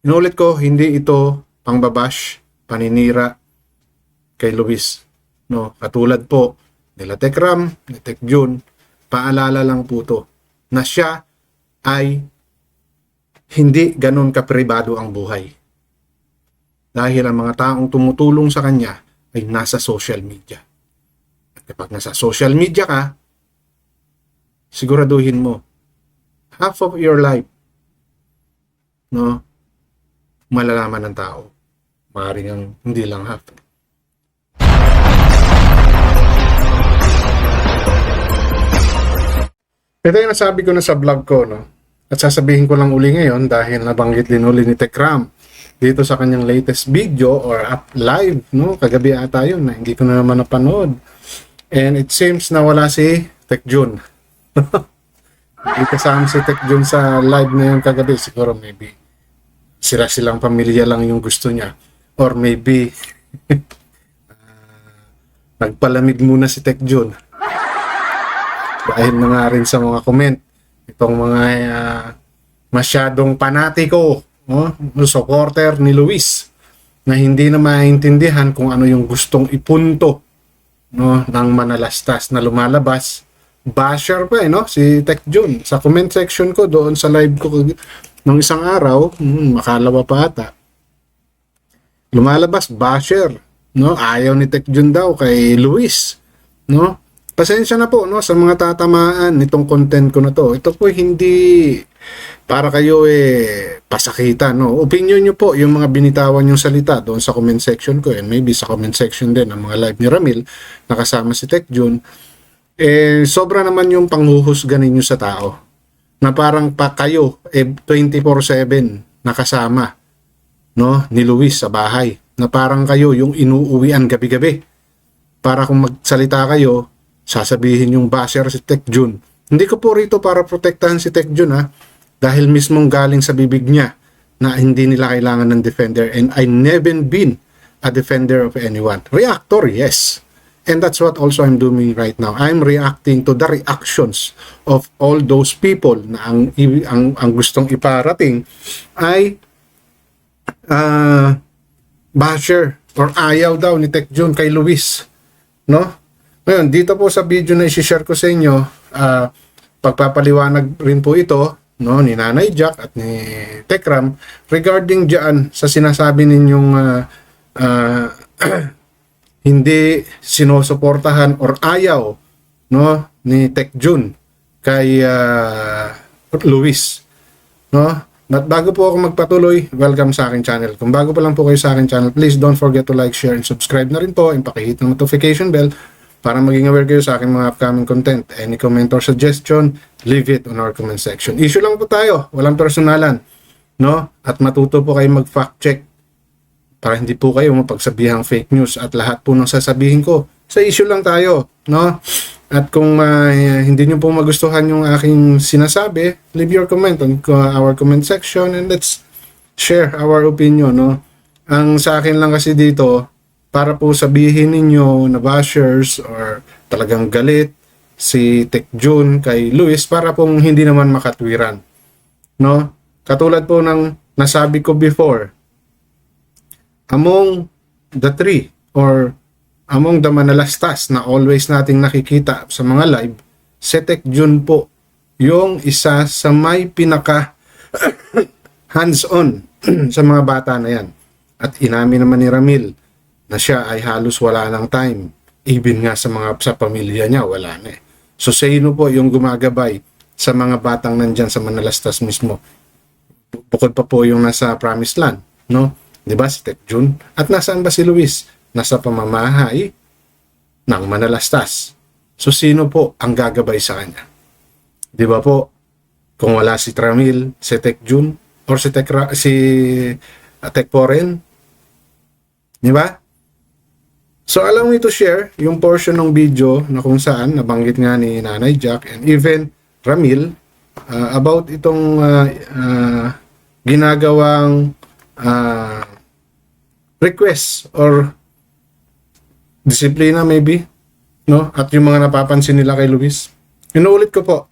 Inulit ko, hindi ito pangbabash, paninira kay Luis. No, katulad po nila Tekram, ni Tekjun, paalala lang po to na siya ay hindi ganun kapribado ang buhay. Dahil ang mga taong tumutulong sa kanya ay nasa social media. At kapag nasa social media ka, siguraduhin mo, half of your life, no, malalaman ng tao. Maaaring ang hindi lang half. Ito yung nasabi ko na sa vlog ko, no? At sasabihin ko lang uli ngayon dahil nabanggit din uli ni Tekram dito sa kanyang latest video or up live, no? Kagabi ata yun na hindi ko na naman napanood. And it seems na wala si Tekjun. Hindi kasama si Tekjun sa live na yun kagabi. Siguro maybe silang pamilya lang yung gusto niya. Or maybe nagpalamig muna si Tekjun. Dahil na nga rin sa mga comment, itong mga masyadong panatiko, supporter ni Luis, na hindi na maintindihan kung ano yung gustong ipunto, no, ng manalastas na lumalabas. Basher pa si Tekjun. Sa comment section ko doon sa live ko ng isang araw, makalawa pa ata, lumalabas basher, no? Ayaw ni Tekjun daw kay Luis, no? Pasensya na po, no, sa mga tatamaan nitong content ko na to. Ito po hindi para kayo pasakitan, no. Opinion nyo po yung mga binitawan yung salita doon sa comment section ko, and maybe sa comment section din ng mga live ni Ramil nakasama si Tekjun. Sobra naman yung panghuhusga ninyo sa tao na parang pa kayo 24/7 nakasama, no, ni Luis sa bahay, na parang kayo yung inuuwian gabi-gabi para kung magsalita kayo sasabihin yung basher si Tekjun. Hindi ko po rito para protektahan si Tekjun, dahil mismong galing sa bibig niya na hindi nila kailangan ng defender, and I never been a defender of anyone. Reactor, yes. And that's what also I'm doing right now. I'm reacting to the reactions of all those people na ang gustong iparating ay basher or ayaw daw ni Tekjun kay Luis, no? Ngayon, dito po sa video na i-share ko sa inyo, pagpapaliwanag rin po ito, no, ni Nanay Jack at ni Tekram regarding dyan sa sinasabi ninyong hindi sinusuportahan or ayaw, no, ni Tekjun kay Luis, no? But bago po ako magpatuloy, welcome sa aking channel. Kung bago pa lang po kayo sa aking channel, please don't forget to like, share, and subscribe na rin po, and pakihit ng notification bell para maging aware kayo sa aking mga upcoming content. Any comment or suggestion, leave it on our comment section. Issue lang po tayo, walang personalan, no? At matuto po kayo mag-fact check para hindi po kayo mapagsabihang fake news, at lahat po ng sasabihin ko sa issue lang tayo, no? At kung hindi nyo po magustuhan yung aking sinasabi, leave your comment on our comment section and let's share our opinion, no? Ang sa akin lang kasi dito, para po sabihin ninyo na bashers or talagang galit si Tekjun kay Luis para pong hindi naman makatwiran, no? Katulad po ng nasabi ko before, among the three or among the manalastas na always nating nakikita sa mga live, si Tekjun po yung isa sa may pinaka hands-on sa mga bata na yan. At inamin naman ni Ramil na siya ay halos wala ng time. Even nga sa pamilya niya, wala na. So sino po yung gumagabay sa mga batang nandyan sa manalastas mismo? Bukod pa po yung nasa Promised Land, no? Diba si Tekjun? At nasaan ba si Luis? Nasa pamamahay ng manalastas. So sino po ang gagabay sa kanya? Diba po? Kung wala si Ramil, si Tekjun, or si Tekporen, diba? So alam mo ito share yung portion ng video na kung saan nabanggit nga ni Nanay Jack and even Ramil about itong ginagawang request or disiplina maybe, no? At yung mga napapansin nila kay Luis. Inuulit ko po,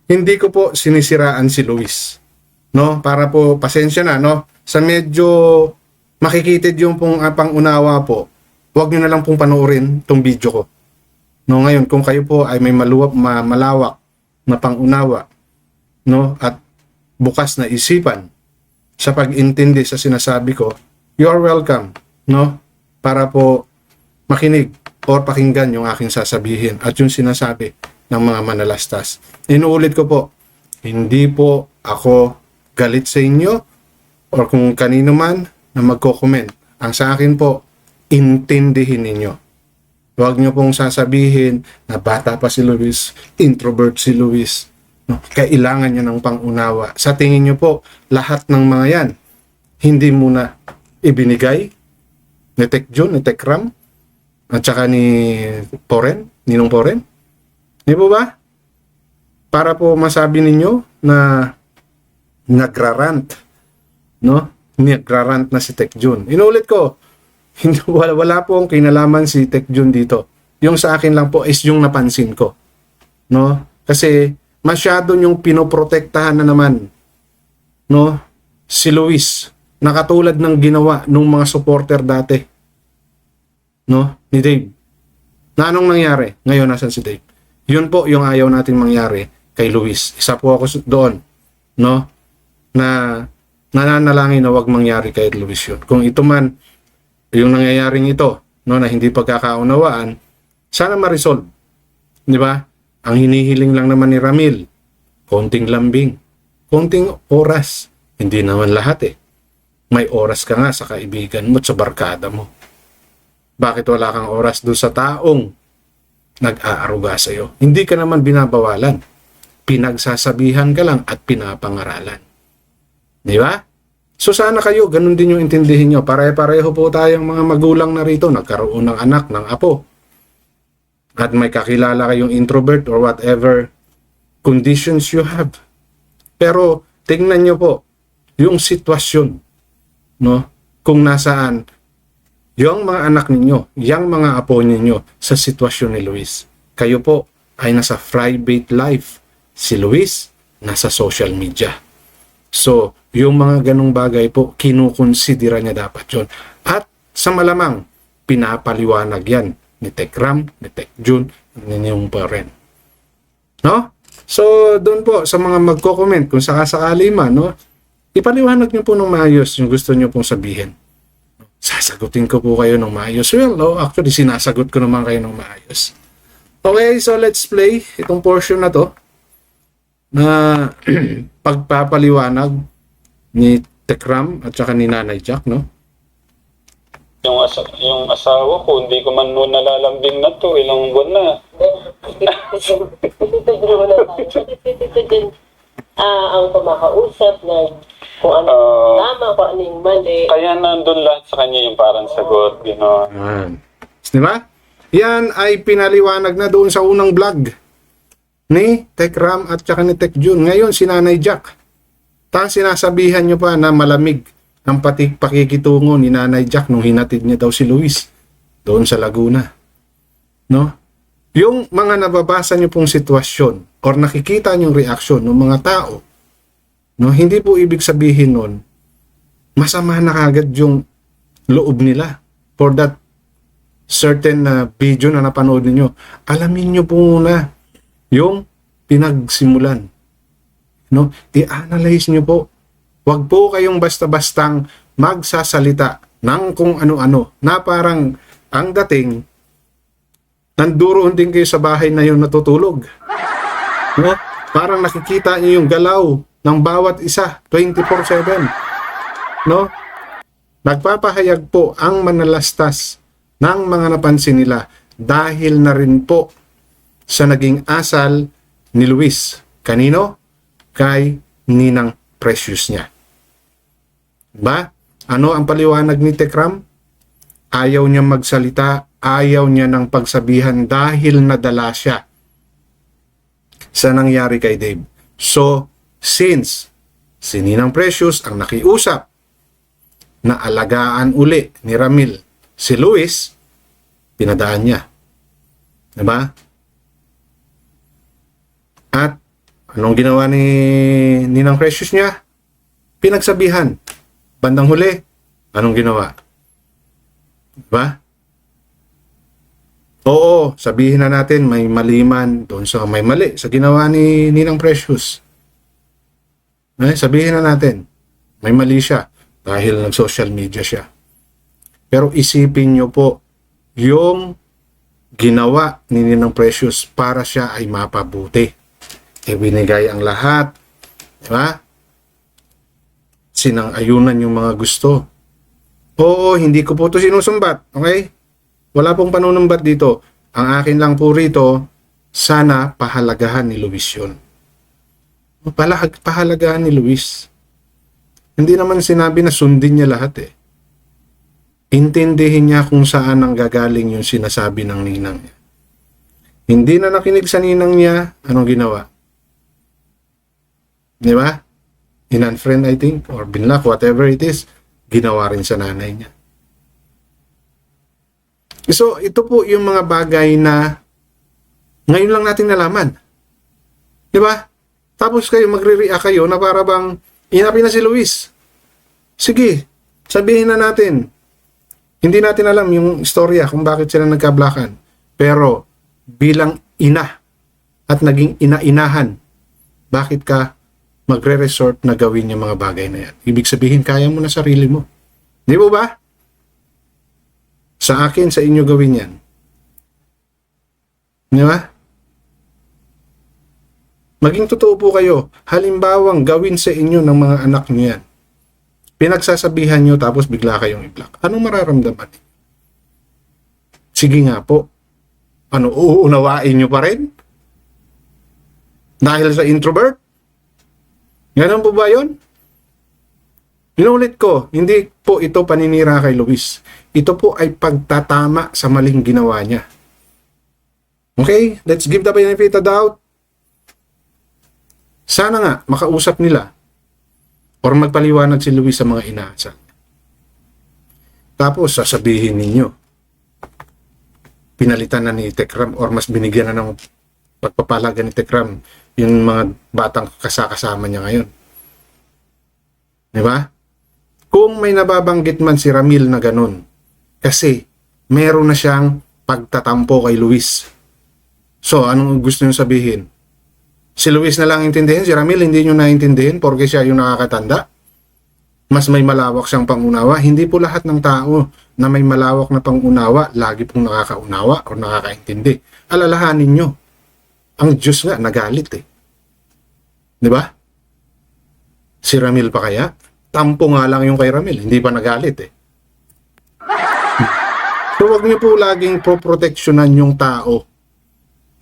hindi ko po sinisiraan si Luis, no? Para po pasensya na, no? Sa medyo makikitid yung pong pangunawa po, huwag nyo na lang pong panoorin tong video ko. No, ngayon kung kayo po ay may malawak na pangunawa, no, at bukas na isipan sa pag-intindi sa sinasabi ko, you are welcome, no? Para po makinig or pakinggan yung aking sasabihin at yung sinasabi ng mga manalastas. Inuulit ko po, hindi po ako galit sa inyo or kung kanino man na magko-comment. Ang sa akin po, intindihin ninyo. Huwag nyo pong sasabihin na bata pa si Luis, introvert si Luis. No? Kailangan niya ng pangunawa. Sa tingin nyo po, lahat ng mga yan, hindi muna ibinigay ni Tech Jun, ni Tech Ram, at saka ni Poren, Ninong Poren. Di po ba? Para po masabi ninyo na nagrarant, no? Nagrarant na si Tech Jun. Inulit ko, wala pong kinalaman si Tech Jun dito. Yung sa akin lang po is yung napansin ko. No? Kasi masyado yung pinoprotektahan na naman, no? Si Luis, na katulad ng ginawa ng mga supporter dati, no? Ni Dave. Na anong nangyari? Ngayon nasan si Dave? Yun po yung ayaw nating mangyari kay Luis. Isa po ako doon, no? Na nananalangin na wag mangyari kay Luis yun. Kung ito man yung nangyayaring ito, no, na hindi pagkakaunawaan, sana ma-resolve. Di ba? Ang hinihiling lang naman ni Ramil, konting lambing, konting oras. Hindi naman lahat eh. May oras ka nga sa kaibigan mo at sa barkada mo. Bakit wala kang oras doon sa taong nag-aaruga sa iyo? Hindi ka naman binabawalan. Pinagsasabihan ka lang at pinapangaralan. Di ba? So sana kayo, ganun din yung intindihin nyo. Pare-pareho po tayong mga magulang na rito. Nagkaroon ng anak, ng apo. At may kakilala kayong introvert or whatever conditions you have. Pero tingnan nyo po yung sitwasyon, no? Kung nasaan yung mga anak ninyo, yung mga apo ninyo sa sitwasyon ni Luis. Kayo po ay nasa private life. Si Luis nasa social media. So, yung mga ganong bagay po, kinukonsidera niya dapat yun. At sa malamang, pinapaliwanag yan ni Tech Ram, ni Tech Jun, ni Ninong Poren. No? So, doon po, sa mga magko-comment, kung sakasakali man, no? Ipaliwanag niyo po ng maayos yung gusto niyo pong sabihin. Sasagutin ko po kayo ng maayos. Well, no, actually, sinasagot ko naman kayo ng maayos. Okay, so let's play itong portion na to na pagpapaliwanag ni Tekram at saka ni Nanay Jack, no? Yung asawa ko, hindi ko man noon nalalambing na to, ilang buwan na. Ang kumakausap na kung ano tama, kung ano yung mali. Kaya nandun lahat sa kanya yung parang sagot, gano'n. Di ba? Yan ay pinaliwanag na doon sa unang vlog ni Tech Ram at saka ni Tech Jun. Ngayon, si Nanay Jack. Tapos sinasabihan nyo pa na malamig ang pakikitungo ni Nanay Jack nung hinatid niya daw si Luis doon sa Laguna. No? Yung mga nababasa nyo pong sitwasyon or nakikita nyong reaksyon ng mga tao, no, hindi po ibig sabihin nun masama na kagad yung loob nila for that certain video na napanood niyo. Alamin nyo po muna yung pinagsimulan. No? I-analyze nyo po. Huwag po kayong basta-bastang magsasalita ng kung ano-ano na parang ang dating nanduroon din kayo sa bahay na yun natutulog. No? Parang nakikita niyo yung galaw ng bawat isa 24/7. No? Nagpapahayag po ang manalastas ng mga napansin nila dahil na rin po sa naging asal ni Luis. Kanino? Kay Ninang Precious niya. Ba? Ano ang paliwanag ni Tekram? Ayaw niya magsalita, ayaw niya ng pagsabihan dahil nadala siya sa nangyari kay Dave. So, since si Ninang Precious ang nakiusap na alagaan uli ni Ramil si Luis, pinadaan niya. Diba? At anong ginawa ni Ninang Precious niya? pinagsabihan. Bandang huli, anong ginawa? Diba? Oo, sabihin na natin may mali man doon sa may mali sa ginawa ni Ninang Precious. Sabihin na natin, may mali siya dahil nag-social media siya. Pero isipin nyo po, yung ginawa ni Ninang Precious para siya ay mapabuti. Binigay ang lahat. Diba? Sinang-ayunan yung mga gusto. Oo, hindi ko po ito sinusumbat. Okay? Wala pong panunumbat dito. Ang akin lang po rito, sana pahalagahan ni Luis yun. Pahalagahan ni Luis. Hindi naman sinabi na sundin niya lahat eh. Intindihin niya kung saan ang gagaling yung sinasabi ng ninang niya. Hindi na nakinig sa ninang niya, anong ginawa? Di ba? In-unfriend, I think, or binlock, whatever it is, ginawa rin sa nanay niya. So, ito po yung mga bagay na ngayon lang natin nalaman. Di ba? Tapos kayo, magre-react kayo na para bang inapi na si Luis. Sige, sabihin na natin. Hindi natin alam yung istorya kung bakit sila nagkablakan. Pero, bilang ina at naging ina-inahan, bakit ka magre-resort na gawin yung mga bagay na yan? Ibig sabihin, kaya mo na sarili mo. Di ba ba? Sa akin, sa inyo gawin yan. Di ba? Maging totoo po kayo. Halimbawang gawin sa inyo ng mga anak niyo yan. Pinagsasabihan nyo tapos bigla kayong i-block. Anong mararamdaman? Sige nga po. Ano, uunawain nyo pa rin? Dahil sa introvert? Ganun po ba yun? Inulit ko, hindi po ito paninira kay Luis. Ito po ay pagtatama sa maling ginawa niya. Okay? Let's give the benefit of doubt. Sana nga, makausap nila or magpaliwanag si Luis sa mga inaasa. Tapos, sasabihin ninyo, pinalitan na ni Tekram or mas binigyan na ng pagpapalaga ni Tekram yung mga batang kasama niya ngayon. Di ba? Kung may nababanggit man si Ramil na ganun, kasi meron na siyang pagtatampo kay Luis. So, anong gusto niyo sabihin? Si Luis na lang intindihin, si Ramil hindi niyo naintindihin porque siya yung nakakatanda. Mas may malawak siyang pangunawa. Hindi po lahat ng tao na may malawak na pangunawa lagi pong nakakaunawa o nakakaintindi. Alalahanin nyo, ang Diyos nga nagalit eh. Di ba? Si Ramil pa kaya? Tampo nga lang yung kay Ramil, hindi pa nagalit eh. So wag niyo po laging poproteksyonan yung tao,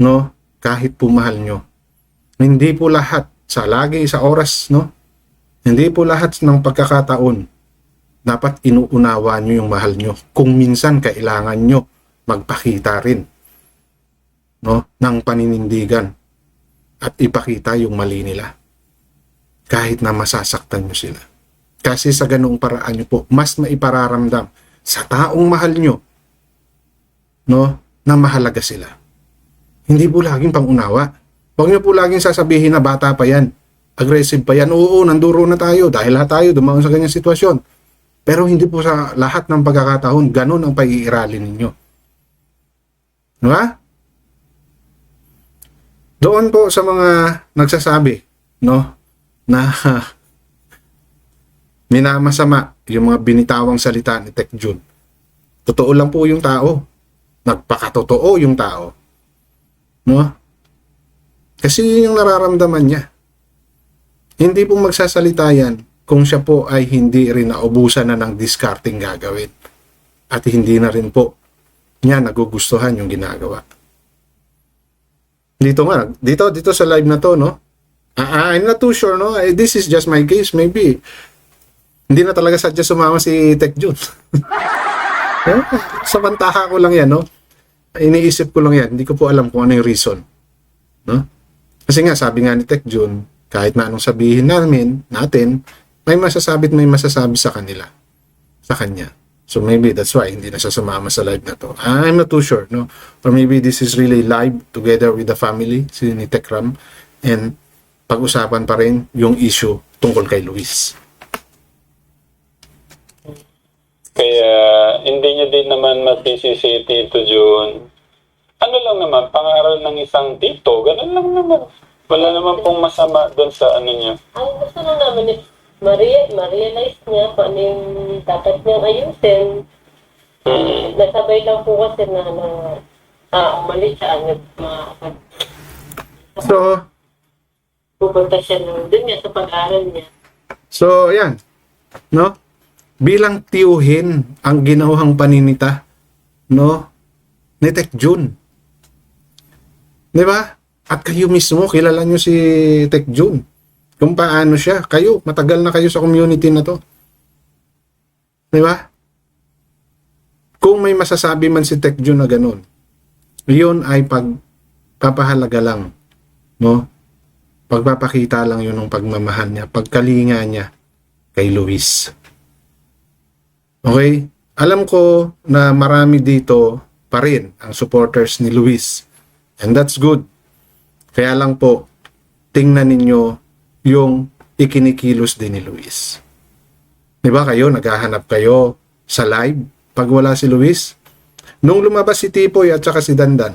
no? Kahit po mahal nyo. Hindi po lahat sa oras, no? Hindi po lahat ng pagkakataon dapat inuunawa nyo yung mahal nyo. Kung minsan kailangan nyo magpakita rin, no, ng paninindigan at ipakita yung mali nila. Kahit na masasaktan nyo sila. Kasi sa ganoong paraan nyo po, mas maipararamdam sa taong mahal nyo, no, na mahalaga sila. Hindi po laging pangunawa. Huwag nyo po laging sasabihin na bata pa yan, aggressive pa yan. Oo, nanduro na tayo dahil lahat tayo dumaan sa ganyang sitwasyon. Pero hindi po sa lahat ng pagkakataon, ganun ang pag-iiralin ninyo. Diba? Doon po sa mga nagsasabi, no, na minamasama yung mga binitawang salita ni Tek Jun. Totoo lang po yung tao. Nagpakatotoo yung tao. No? Kasi yun yung nararamdaman niya. Hindi po magsasalita yan kung siya po ay hindi rin naubusan na ng discarding gagawin. At hindi na rin po niya nagugustuhan yung ginagawa. Dito sa live na to, no? I'm not too sure, no? This is just my case, maybe. Hindi na talaga sadya sumama si Tek Jun. Sa pantaha ko lang yan, no? Iniisip ko lang yan. Hindi ko po alam kung ano yung reason. No? Kasi nga, sabi nga ni Tek Jun, kahit na anong sabihin natin, may masasabi at may masasabi sa kanila. Sa kanya. So maybe that's why hindi na siya sumama sa live na to. I'm not too sure, no? Or maybe this is really live together with the family, si ni Tekram, and pag-usapan pa rin yung issue tungkol kay Luis. Kaya hindi niya din naman masisisi Tito Jun. Ano lang naman, pangaral ng isang tito, ganun lang naman. Wala naman pong masama doon sa ano niya. Ang gusto lang namin is ma-realize niya kung ano yung dapat niyang ayusin. Nasabay lang po kasi na umalis siya. So, Pupunta siya doon niya sa pag-aaral niya. so, ayan. No? Bilang tiyuhin ang ginawang paninita, no? Ni Tech Jun. Di ba? At kayo mismo, kilala nyo si Tech Jun. Kung paano siya. Kayo, matagal na kayo sa community na to. Di ba? Kung may masasabi man si Tech Jun na ganun, yun ay pagpapahalaga lang. No? Pagpapakita lang yun ng pagmamahal niya, pagkalinga niya kay Luis. Okay? Alam ko na marami dito pa rin ang supporters ni Luis. And that's good. Kaya lang po, tingnan ninyo yung ikinikilos din ni Luis. Di ba kayo, naghahanap kayo sa live pag wala si Luis? Nung lumabas si Tipoy at saka si Dandan,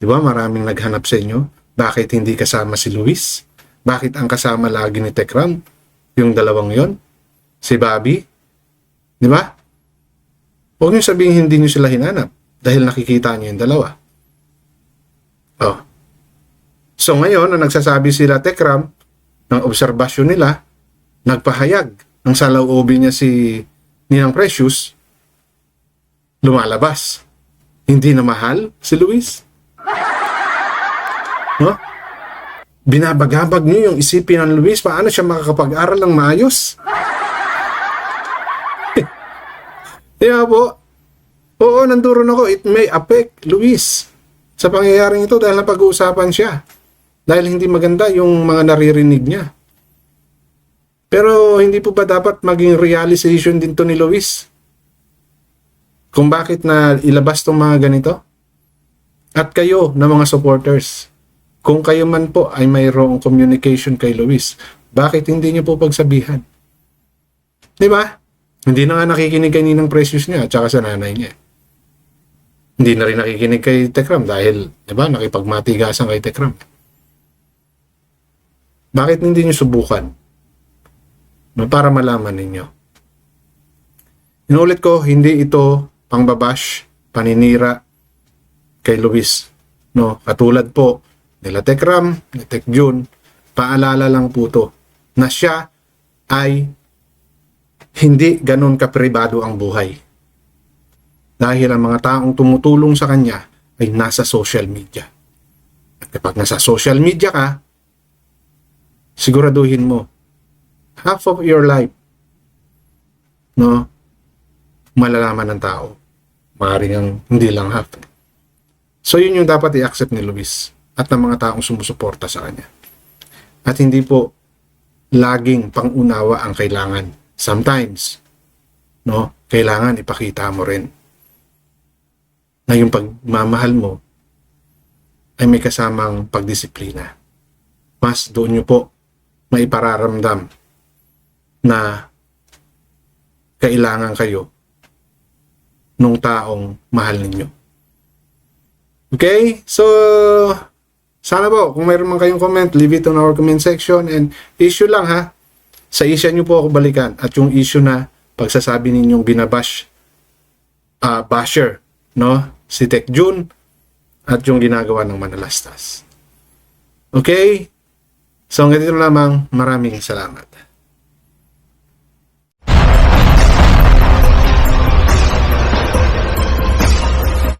di ba maraming naghanap sa inyo? Bakit hindi kasama si Luis? Bakit ang kasama lagi ni Tekram? Yung dalawang yon? Si Bobby? Di ba? Huwag niyo sabihin hindi niyo sila hinanap dahil nakikita niyo yung dalawa. Oh. So ngayon, na nagsasabi sila Tekram ng obserbasyon nila, nagpahayag ng saloobin niya si Ninang Precious, lumalabas. Hindi na mahal si Luis. No? Binabagabag niyo yung isipin ng Luis, paano siya makakapag-aral ng maayos? Di ba po? Oo, nanduron ako. It may affect Luis sa pangyayaring ito dahil napag-uusapan siya. Dahil hindi maganda yung mga naririnig niya. Pero hindi po ba dapat maging realization din to ni Luis? Kung bakit na ilabas tong mga ganito? At kayo na mga supporters, kung kayo man po ay mayroong communication kay Luis, bakit hindi niyo po pagsabihan? Di ba? Hindi na nga nakikinig kay Ninang Precious niya at saka sa nanay niya. Hindi na rin nakikinig kay Tekram dahil, di ba, nakipagmatigasan kay Tekram. Bakit hindi niyo subukan? No, para malaman ninyo. Inulit ko, hindi ito pangbabash, paninira kay Luis. No, katulad po nila Tekram, ni Tech Jun, paalala lang po to na siya ay hindi ganun kapribado ang buhay. Dahil ang mga taong tumutulong sa kanya ay nasa social media. At kapag nasa social media ka, siguraduhin mo, half of your life, no, malalaman ng tao. Maaaring ang hindi lang half. So yun yung dapat i-accept ni Luis at ng mga taong sumusuporta sa kanya. At hindi po laging pangunawa ang kailangan. Sometimes, no, kailangan ipakita mo rin na yung pagmamahal mo ay may kasamang pagdisiplina. Mas doon nyo po maipararamdam na kailangan kayo nung taong mahal ninyo. Okay? So, sana po, kung mayroon man kayong comment, leave it on our comment section. And issue lang ha, sa issue nyo po ako balikan. At yung issue na pagsasabi ninyong binabash, basher, no? Si Tech Jun at yung ginagawa ng Manalastas. Okay? So, hanggang dito lamang. Maraming salamat.